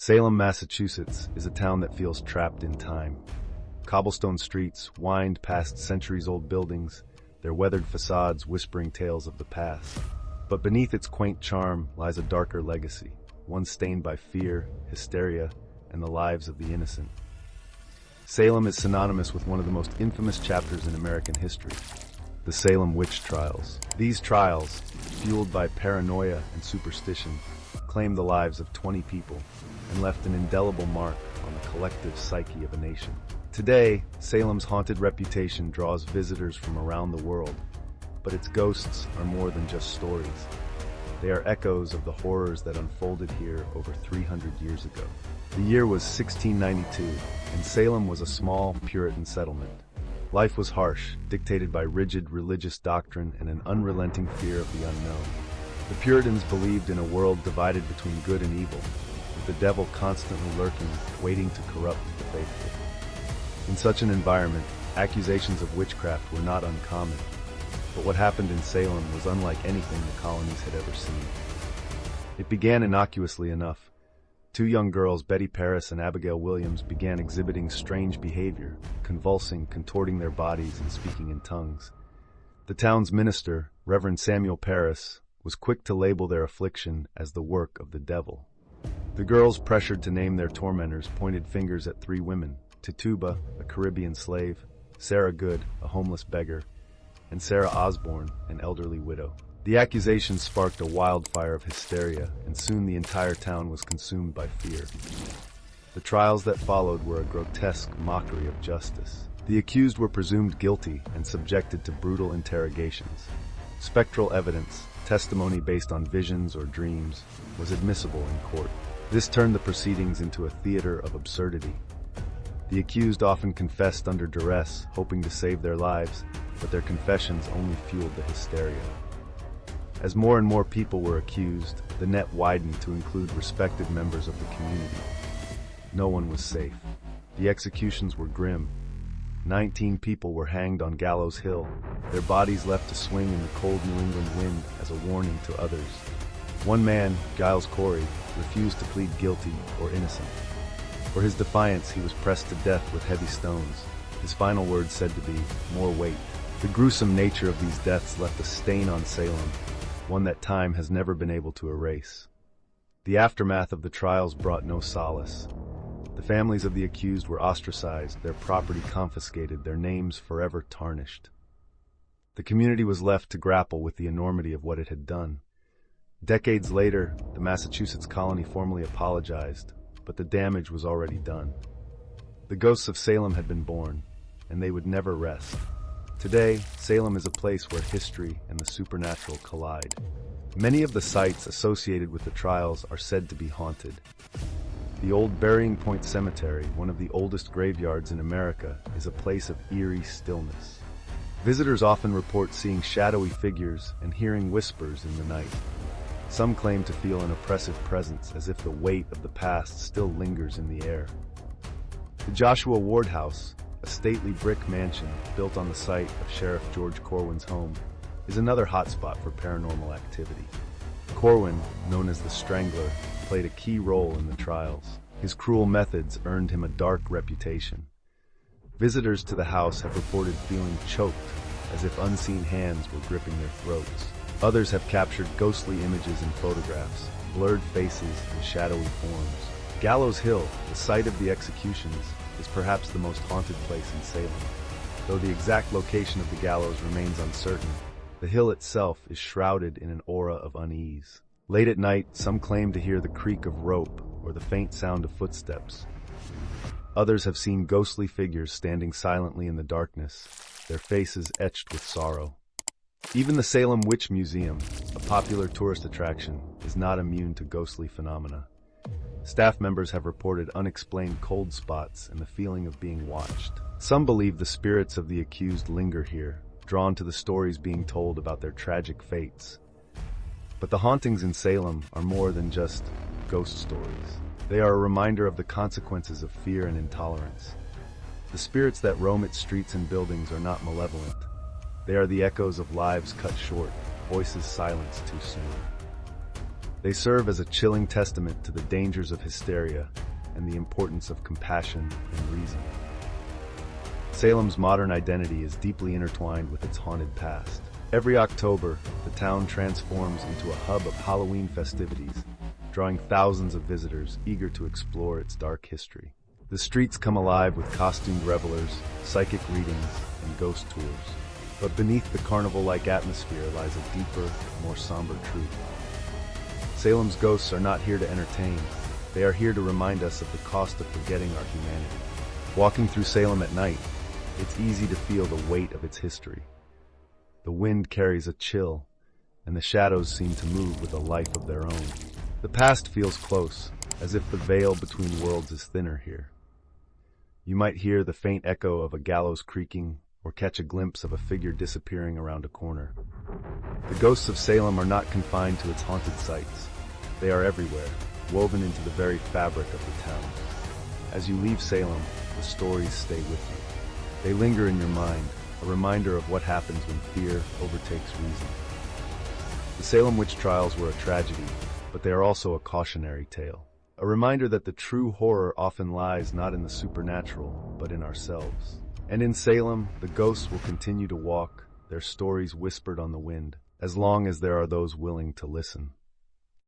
Salem, Massachusetts is a town that feels trapped in time. Cobblestone streets wind past centuries-old buildings, their weathered facades whispering tales of the past. But beneath its quaint charm lies a darker legacy, one stained by fear, hysteria, and the lives of the innocent. Salem is synonymous with one of the most infamous chapters in American history, the Salem Witch Trials. These trials, fueled by paranoia and superstition, claimed the lives of 20 people and left an indelible mark on the collective psyche of a nation. Today, Salem's haunted reputation draws visitors from around the world, but its ghosts are more than just stories. They are echoes of the horrors that unfolded here over 300 years ago. The year was 1692, and Salem was a small Puritan settlement. Life was harsh, dictated by rigid religious doctrine and an unrelenting fear of the unknown. The Puritans believed in a world divided between good and evil, with the devil constantly lurking, waiting to corrupt the faithful. In such an environment, accusations of witchcraft were not uncommon, but what happened in Salem was unlike anything the colonies had ever seen. It began innocuously enough. Two young girls, Betty Paris and Abigail Williams, began exhibiting strange behavior, convulsing, contorting their bodies, and speaking in tongues. The town's minister, Reverend Samuel Paris, was quick to label their affliction as the work of the devil. The girls, pressured to name their tormentors, pointed fingers at three women: Tituba, a Caribbean slave; Sarah Good, a homeless beggar; and Sarah Osborne, an elderly widow. The accusations sparked a wildfire of hysteria, and soon the entire town was consumed by fear. The trials that followed were a grotesque mockery of justice. The accused were presumed guilty and subjected to brutal interrogations. Spectral evidence, testimony based on visions or dreams, was admissible in court. This turned the proceedings into a theater of absurdity. The accused often confessed under duress, hoping to save their lives, but their confessions only fueled the hysteria. As more and more people were accused, the net widened to include respected members of the community. No one was safe. The executions were grim. 19 people were hanged on Gallows Hill, their bodies left to swing in the cold New England wind as a warning to others. One man, Giles Corey, refused to plead guilty or innocent. For his defiance, he was pressed to death with heavy stones, his final words said to be, "More weight." The gruesome nature of these deaths left a stain on Salem, one that time has never been able to erase. The aftermath of the trials brought no solace. The families of the accused were ostracized, their property confiscated, their names forever tarnished. The community was left to grapple with the enormity of what it had done. Decades later, the Massachusetts colony formally apologized, but the damage was already done. The ghosts of Salem had been born, and they would never rest. Today, Salem is a place where history and the supernatural collide. Many of the sites associated with the trials are said to be haunted. The old Burying Point Cemetery, one of the oldest graveyards in America, is a place of eerie stillness. Visitors often report seeing shadowy figures and hearing whispers in the night. Some claim to feel an oppressive presence, as if the weight of the past still lingers in the air. The Joshua Ward House, a stately brick mansion built on the site of Sheriff George Corwin's home, is another hotspot for paranormal activity. Corwin, known as the Strangler, played a key role in the trials. His cruel methods earned him a dark reputation. Visitors to the house have reported feeling choked, as if unseen hands were gripping their throats. Others have captured ghostly images in photographs, blurred faces, and shadowy forms. Gallows Hill, the site of the executions, is perhaps the most haunted place in Salem. Though the exact location of the gallows remains uncertain, the hill itself is shrouded in an aura of unease. Late at night, some claim to hear the creak of rope or the faint sound of footsteps. Others have seen ghostly figures standing silently in the darkness, their faces etched with sorrow. Even the Salem Witch Museum, a popular tourist attraction, is not immune to ghostly phenomena. Staff members have reported unexplained cold spots and the feeling of being watched. Some believe the spirits of the accused linger here, drawn to the stories being told about their tragic fates. But the hauntings in Salem are more than just ghost stories. They are a reminder of the consequences of fear and intolerance. The spirits that roam its streets and buildings are not malevolent. They are the echoes of lives cut short, voices silenced too soon. They serve as a chilling testament to the dangers of hysteria and the importance of compassion and reason. Salem's modern identity is deeply intertwined with its haunted past. Every October, the town transforms into a hub of Halloween festivities, drawing thousands of visitors eager to explore its dark history. The streets come alive with costumed revelers, psychic readings, and ghost tours. But beneath the carnival-like atmosphere lies a deeper, more somber truth. Salem's ghosts are not here to entertain. They are here to remind us of the cost of forgetting our humanity. Walking through Salem at night, it's easy to feel the weight of its history. The wind carries a chill, and the shadows seem to move with a life of their own. The past feels close, as if the veil between worlds is thinner here. You might hear the faint echo of a gallows creaking, or catch a glimpse of a figure disappearing around a corner. The ghosts of Salem are not confined to its haunted sites. They are everywhere, woven into the very fabric of the town. As you leave Salem, the stories stay with you. They linger in your mind, a reminder of what happens when fear overtakes reason. The Salem Witch Trials were a tragedy, but they are also a cautionary tale. A reminder that the true horror often lies not in the supernatural, but in ourselves. And in Salem, the ghosts will continue to walk, their stories whispered on the wind, as long as there are those willing to listen.